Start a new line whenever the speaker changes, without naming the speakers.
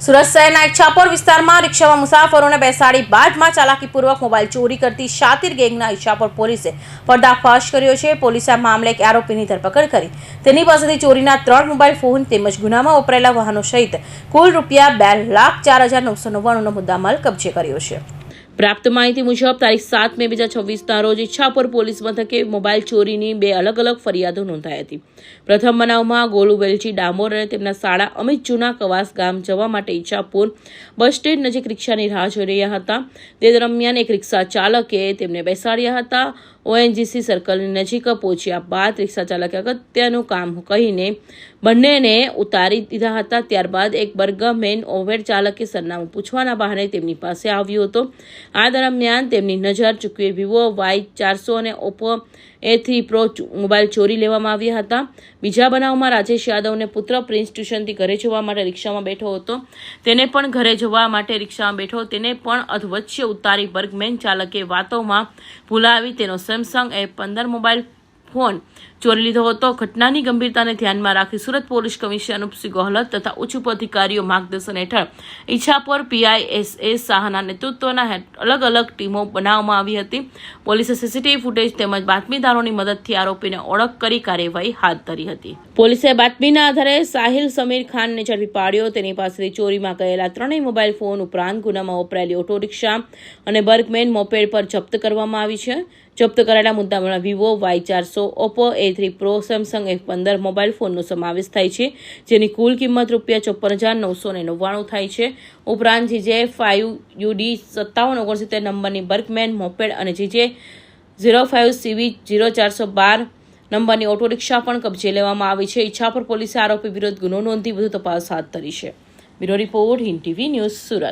સુરત શહેરના ઈચ્છાપોર વિસ્તારમાં રિક્ષામાં મુસાફરોને બેસાડી બાદમાં ચાલાકીપૂર્વક મોબાઈલ ચોરી કરતી શાતિર ગેંગના ઈચ્છાપોર પોલીસે પર્દાફાશ કર્યો છે। પોલીસે આ મામલે એક આરોપીની ધરપકડ કરી તેની પાસેથી ચોરીના 3 મોબાઈલ ફોન તેમજ ગુનામાં વપરાયેલા વાહનો સહિત કુલ રૂપિયા 2,04,999નો મુદ્દામાલ કબજે કર્યો છે। પ્રાપ્ત માહિતી મુજબ તારીખ 7 મે 2026ના રોજ ઈચ્છાપોર પોલીસ મથકે મોબાઈલ ચોરીની 2 અલગ અલગ ફરિયાદો નોંધાઈ હતી। પ્રથમ બનાવમાં ગોલુ વેલજી ડામોર અને તેમના શાળા અમિત જૂના કવાસ ગામ જવા માટે ઈચ્છાપોર બસ સ્ટેન્ડ નજીક રિક્ષાની રાહ જોઈ રહ્યા હતા। તે દરમિયાન એક રિક્ષા ચાલકે તેમને બેસાડ્યા હતા। ઓએનજીસી સર્કલની નજીક પહોંચ્યા બાદ રિક્ષા ચાલકે અગત્યનું કામ કહીને બંનેને ઉતારી દીધા હતા। ત્યારબાદ એક બર્ગમેન ઓવેર ચાલકે સરનામું પૂછવાના બહાને તેમની પાસે આવ્યો હતો। આ દરમિયાન તેમની નજર ચૂકવી વિવો Y400 અને ઓપ્પો A3 Pro મોબાઈલ ચોરી લેવામાં આવ્યા હતા। બીજા બનાવમાં રાજેશ યાદવને પુત્ર પ્રિન્સ ટ્યુશનથી ઘરે જવા માટે રિક્ષામાં બેઠો હતો। તેને પણ ઘરે જવા માટે રિક્ષામાં બેઠો તેને પણ અધવચ્ચે ઉતારી બર્ગમેન ચાલકે વાતોમાં ભૂલાવી તેનો સેમસંગ A15 મોબાઈલ ફોન ચોરી લીધો હતો। ઘટનાની ગંભીરતાને ધ્યાનમાં રાખી સુરત પોલીસ કમિશનર અનુપસિંહ ગોહલત તથા ઉચ્ચ અધિકારીઓ માર્ગદર્શન હેઠળ ઈચ્છાપોર PISA શાહના નેતૃત્વના અલગ અલગ ટીમો બનાવવામાં આવી હતી। પોલીસે સીસીટીવી ફૂટેજ તેમજ બાતમીદારોની મદદથી આરોપીને ઓળખ કરી કાર્યવાહી હાથ ધરી હતી। પોલીસે બાતમીના આધારે સાહિલ સમીર ખાનને ઝડપી પાડ્યો। તેની પાસેથી ચોરીમાં ગયેલા 3 મોબાઈલ ફોન ઉપરાંત ગુનામાં વપરાયેલી ઓટો રિક્ષા અને બર્ગમેન મોપેડ પર જપ્ત કરવામાં આવી છે। જપ્ત કરાયેલા મુદ્દામાં Vivo Y400, Oppo A3 Pro, Samsung A15 mobile ફોનનો સમાવેશ થાય છે, જેની કુલ કિંમત ₹54,999 થાય છે। ઉપરાંત GJ5UD 5769 નંબરની બર્ગમેન મોપેડ અને GJ05CV 0412 નંબરની ઓટો રિક્ષા પણ કબજે લેવામાં આવી છે। ઈચ્છાપોર પોલીસે આરોપી વિરુદ્ધ ગુનો નોંધી વધુ તપાસ હાથ ધરી છે। Bureau report, Hind TV news, Surat.